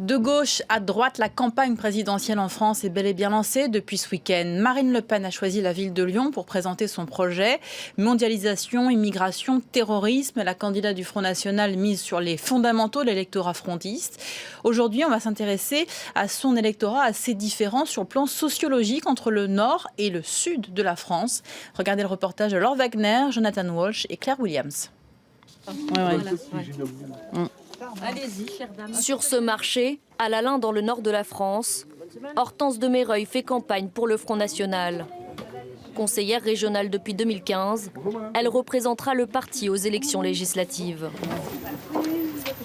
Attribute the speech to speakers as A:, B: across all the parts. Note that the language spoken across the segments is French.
A: De gauche à droite, la campagne présidentielle en France est bel et bien lancée depuis ce week-end. Marine Le Pen a choisi la ville de Lyon pour présenter son projet. Mondialisation, immigration, terrorisme. La candidate du Front National mise sur les fondamentaux de l'électorat frontiste. Aujourd'hui, on va s'intéresser à son électorat assez différent sur le plan sociologique entre le nord et le sud de la France. Regardez le reportage de Laure Wagner, Jonathan Walsh et Claire Williams.
B: Allez-y, chère dame. Sur ce marché, à Lalin dans le nord de la France, Hortense de Méreuil fait campagne pour le Front National. Conseillère régionale depuis 2015, elle représentera le parti aux élections législatives.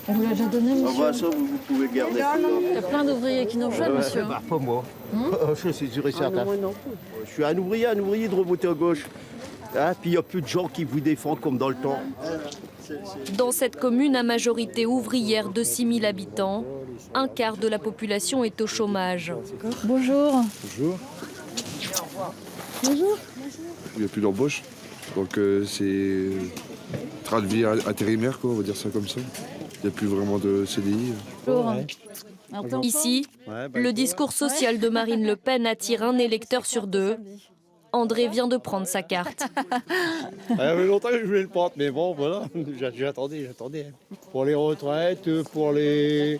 C: On vous l'a déjà donné, monsieur?
D: Ça, vous pouvez garder.
C: Il y a plein d'ouvriers qui nous rejoignent, monsieur.
D: Pas moi. Je suis sûr et certain. Je suis un ouvrier de remonter à gauche. Hein, puis il y a plus de gens qui vous défendent comme dans le temps.
B: Dans cette commune à majorité ouvrière de 6 000 habitants, un quart de la population est au chômage.
C: Bonjour.
E: Bonjour.
C: Bonjour.
E: Il n'y a plus d'embauche, donc c'est train de vie intérimaire, quoi, on va dire ça comme ça. Il n'y a plus vraiment de CDI.
C: Bonjour.
B: Ici, le discours social de Marine Le Pen attire un électeur sur deux. André vient de prendre sa carte.
F: Il y avait longtemps que je voulais le prendre, mais bon, voilà, j'attendais. Pour les retraites, pour le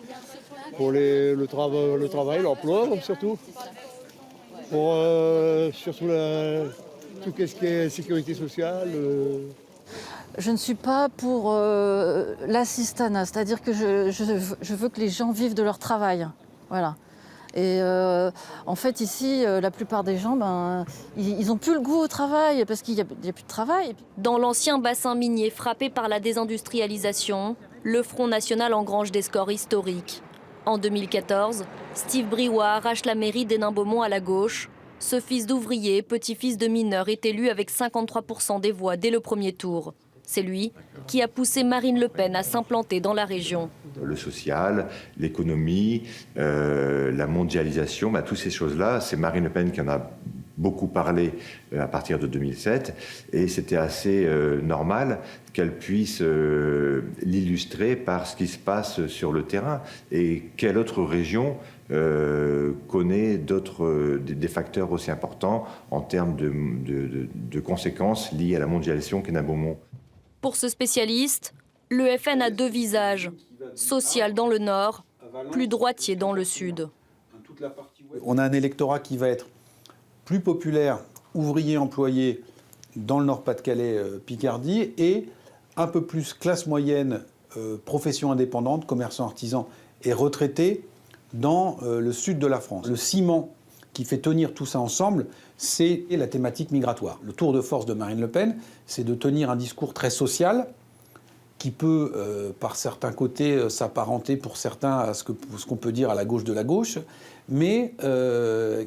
F: travail, l'emploi, surtout. Pour surtout tout ce qui est sécurité sociale.
C: Je ne suis pas pour l'assistanat, c'est-à-dire que je veux que les gens vivent de leur travail. Voilà. Et en fait, ici, la plupart des gens, ils n'ont plus le goût au travail parce qu'il n'y a plus de travail.
B: Dans l'ancien bassin minier frappé par la désindustrialisation, le Front National engrange des scores historiques. En 2014, Steve Briouat arrache la mairie d'Hénin-Beaumont à la gauche. Ce fils d'ouvrier, petit-fils de mineur, est élu avec 53% des voix dès le premier tour. C'est lui qui a poussé Marine Le Pen à s'implanter dans la région.
G: Le social, l'économie, la mondialisation, toutes ces choses-là, c'est Marine Le Pen qui en a beaucoup parlé à partir de 2007 et c'était assez normal qu'elle puisse l'illustrer par ce qui se passe sur le terrain. Et quelle autre région connaît des facteurs aussi importants en termes de conséquences liées à la mondialisation qu'Hénin-Beaumont.
B: Pour ce spécialiste, le FN a deux visages, social dans le nord, plus droitier dans le sud.
H: On a un électorat qui va être plus populaire, ouvrier, employé, dans le Nord-Pas-de-Calais, Picardie, et un peu plus classe moyenne, profession indépendante, commerçant, artisan et retraité, dans le sud de la France. Le ciment qui fait tenir tout ça ensemble, c'est la thématique migratoire. Le tour de force de Marine Le Pen, c'est de tenir un discours très social, qui peut, par certains côtés, s'apparenter pour certains à ce qu'on peut dire à la gauche de la gauche, mais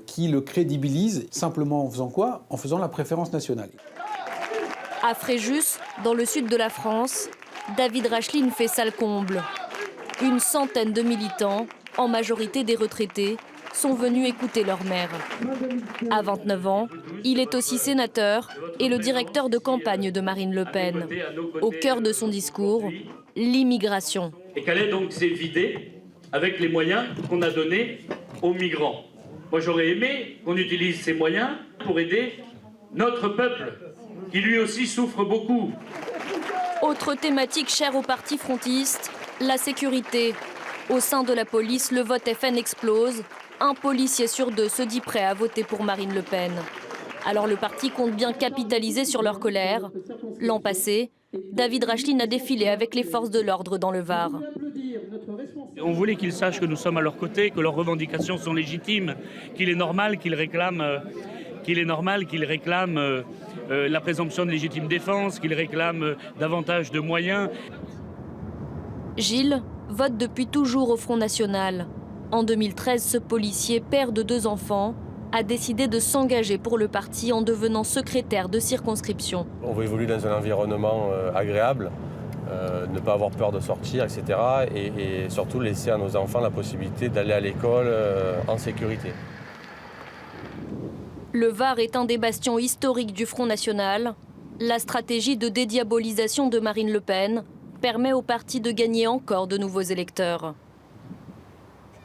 H: qui le crédibilise simplement en faisant quoi? En faisant la préférence nationale.
B: À Fréjus, dans le sud de la France, David Racheline fait salle comble. Une centaine de militants, en majorité des retraités, sont venus écouter leur maire. À 29 ans, il est aussi sénateur et le directeur de campagne de Marine Le Pen. Au cœur de son discours, l'immigration.
I: Et Calais donc s'est vidé avec les moyens qu'on a donnés aux migrants. Moi j'aurais aimé qu'on utilise ces moyens pour aider notre peuple, qui lui aussi souffre beaucoup.
B: Autre thématique chère au parti frontiste, la sécurité. Au sein de la police, le vote FN explose. Un policier sur deux se dit prêt à voter pour Marine Le Pen. Alors le parti compte bien capitaliser sur leur colère. L'an passé, David Racheline a défilé avec les forces de l'ordre dans le Var.
I: On voulait qu'ils sachent que nous sommes à leur côté, que leurs revendications sont légitimes, qu'il est normal qu'ils réclament, la présomption de légitime défense, qu'ils réclament davantage de moyens.
B: Gilles vote depuis toujours au Front National. En 2013, ce policier, père de 2 enfants, a décidé de s'engager pour le parti en devenant secrétaire de circonscription.
J: On veut évoluer dans un environnement agréable, ne pas avoir peur de sortir, etc. Et surtout laisser à nos enfants la possibilité d'aller à l'école en sécurité.
B: Le Var est un des bastions historiques du Front National. La stratégie de dédiabolisation de Marine Le Pen permet au parti de gagner encore de nouveaux électeurs.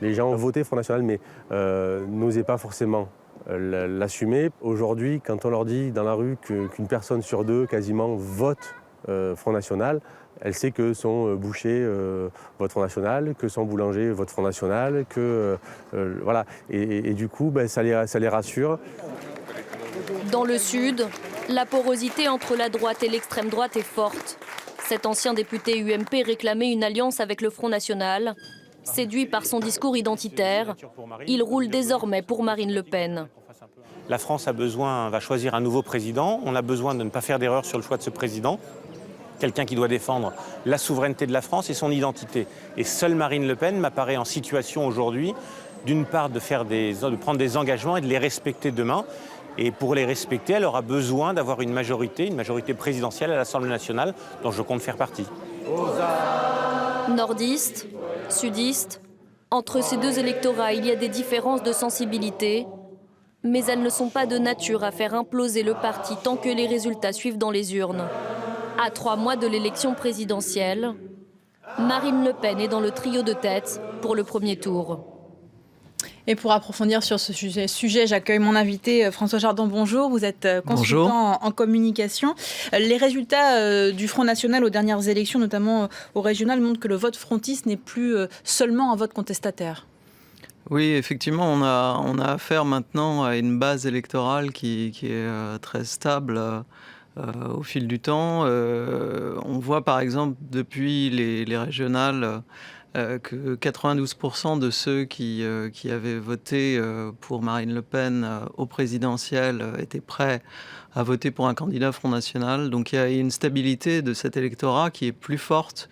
J: Les gens votaient Front National, mais n'osaient pas forcément l'assumer. Aujourd'hui, quand on leur dit dans la rue qu'une personne sur deux, quasiment, vote Front National, elle sait que son boucher vote Front National, que son boulanger vote Front National, que voilà. Et du coup, ça les rassure.
B: Dans le sud, la porosité entre la droite et l'extrême droite est forte. Cet ancien député UMP réclamait une alliance avec le Front National. Séduit par son discours identitaire, il roule désormais pour Marine Le Pen.
K: La France va choisir un nouveau président. On a besoin de ne pas faire d'erreur sur le choix de ce président. Quelqu'un qui doit défendre la souveraineté de la France et son identité. Et seule Marine Le Pen m'apparaît en situation aujourd'hui, d'une part de prendre des engagements et de les respecter demain. Et pour les respecter, elle aura besoin d'avoir une majorité présidentielle à l'Assemblée nationale, dont je compte faire partie.
B: Nordistes, sudistes, entre ces deux électorats, il y a des différences de sensibilité, mais elles ne sont pas de nature à faire imploser le parti tant que les résultats suivent dans les urnes. À 3 mois de l'élection présidentielle, Marine Le Pen est dans le trio de tête pour le premier tour.
A: Et pour approfondir sur ce sujet, j'accueille mon invité François Jardin. Bonjour, vous êtes consultant en communication. Les résultats du Front National aux dernières élections, notamment au régional, montrent que le vote frontiste n'est plus seulement un vote contestataire.
L: Oui, effectivement, on a affaire maintenant à une base électorale qui est très stable au fil du temps. On voit par exemple depuis les régionales que 92% de ceux qui avaient voté pour Marine Le Pen au présidentiel étaient prêts à voter pour un candidat Front National. Donc il y a une stabilité de cet électorat qui est plus forte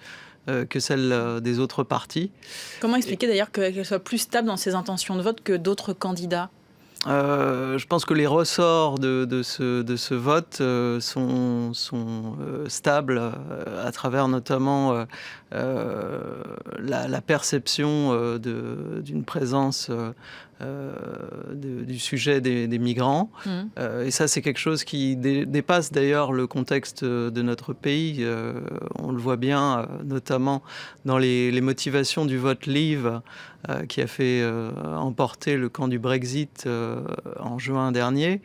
L: que celle des autres partis.
A: Comment expliquer d'ailleurs qu'elle soit plus stable dans ses intentions de vote que d'autres candidats ?
L: Je pense que les ressorts de ce vote sont stables à travers notamment la perception d'une présence du sujet des migrants. Et ça, c'est quelque chose qui dépasse d'ailleurs le contexte de notre pays. On le voit bien, notamment dans les motivations du vote Leave, qui a fait emporter le camp du Brexit en juin dernier.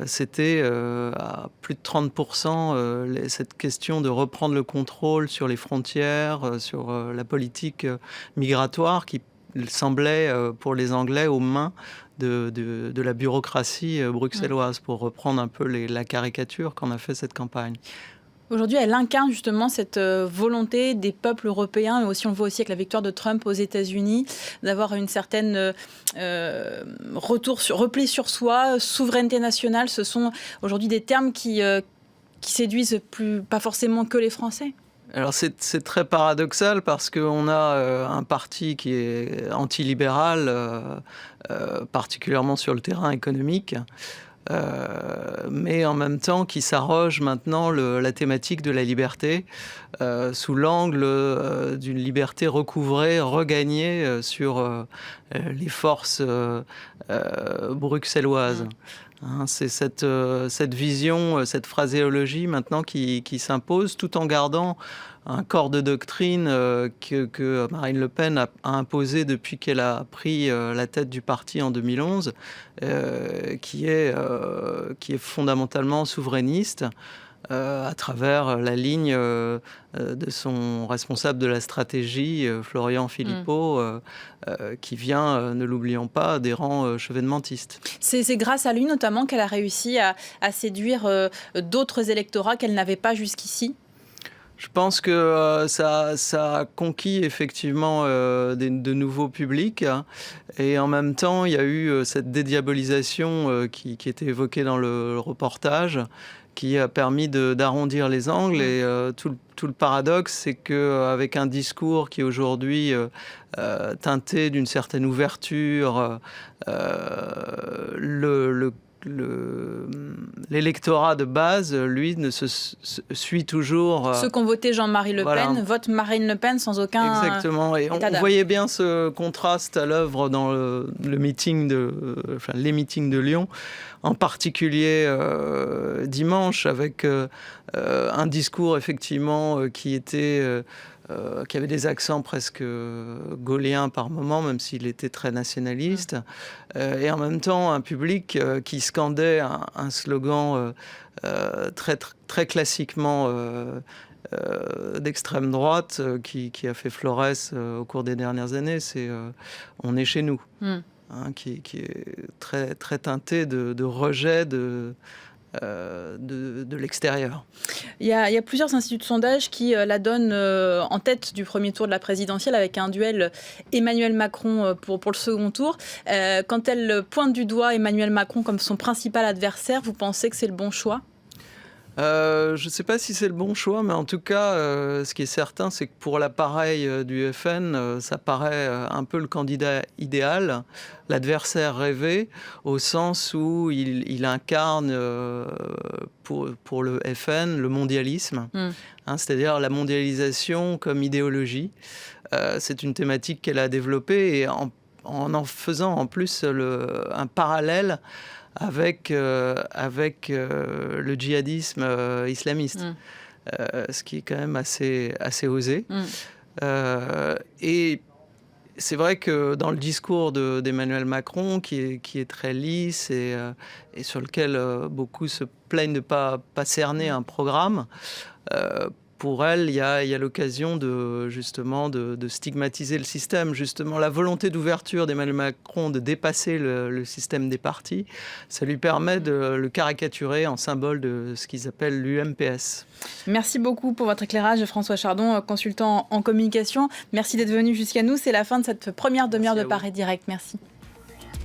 L: C'était à plus de 30% cette question de reprendre le contrôle sur les frontières, sur la politique migratoire qui semblait pour les Anglais aux mains de la bureaucratie bruxelloise, pour reprendre un peu la caricature qu'en a fait cette campagne.
A: Aujourd'hui, elle incarne justement cette volonté des peuples européens, mais aussi on le voit aussi avec la victoire de Trump aux États-Unis, d'avoir une certaine repli sur soi, souveraineté nationale. Ce sont aujourd'hui des termes qui séduisent pas forcément que les Français.
L: Alors c'est très paradoxal parce qu'on a un parti qui est antilibéral, particulièrement sur le terrain économique. Mais en même temps qui s'arroge maintenant la thématique de la liberté sous l'angle d'une liberté recouvrée, regagnée sur les forces bruxelloises. C'est cette vision, cette phraséologie maintenant qui s'impose, tout en gardant un corps de doctrine que Marine Le Pen a imposé depuis qu'elle a pris la tête du parti en 2011, qui est fondamentalement souverainiste, à travers la ligne de son responsable de la stratégie, Florian Philippot, qui vient, ne l'oublions pas, des rangs chevènementistes.
A: C'est grâce à lui notamment qu'elle a réussi à séduire d'autres électorats qu'elle n'avait pas jusqu'ici.
L: Je pense que ça a conquis effectivement de nouveaux publics, et en même temps il y a eu cette dédiabolisation qui était évoquée dans le reportage, qui a permis d'arrondir les angles. Et tout le paradoxe, c'est qu'avec un discours qui est aujourd'hui teinté d'une certaine ouverture, l'électorat de base, lui, ne se suit toujours...
A: Ceux qui ont voté Jean-Marie Le Pen votent Marine Le Pen sans aucun...
L: Exactement, et on voyait bien ce contraste à l'œuvre dans les meetings de Lyon, en particulier dimanche, avec un discours effectivement qui était qui avait des accents presque gaulliens par moments, même s'il était très nationaliste, et en même temps un public qui scandait un slogan très classiquement d'extrême droite qui a fait florès au cours des dernières années, c'est on est chez nous, qui est très, très teinté de rejet de l'extérieur.
A: Il y a plusieurs instituts de sondage qui la donnent en tête du premier tour de la présidentielle avec un duel Emmanuel Macron pour le second tour. Quand elle pointe du doigt Emmanuel Macron comme son principal adversaire, vous pensez que c'est le bon choix ?
L: Je ne sais pas si c'est le bon choix, mais en tout cas, ce qui est certain, c'est que pour l'appareil du FN, ça paraît un peu le candidat idéal, l'adversaire rêvé, au sens où il incarne pour le FN le mondialisme, c'est-à-dire la mondialisation comme idéologie. C'est une thématique qu'elle a développée et en faisant en plus un parallèle avec le djihadisme islamiste, ce qui est quand même assez osé. Et c'est vrai que dans le discours d'Emmanuel Macron, qui est très lisse et sur lequel beaucoup se plaignent de ne pas cerner un programme, pour elle, il y a l'occasion de stigmatiser le système. Justement, la volonté d'ouverture d'Emmanuel Macron de dépasser le système des partis, ça lui permet de le caricaturer en symbole de ce qu'ils appellent l'UMPS.
A: Merci beaucoup pour votre éclairage, François Chardon, consultant en communication. Merci d'être venu jusqu'à nous. C'est la fin de cette première demi-heure de Paris Direct. Merci.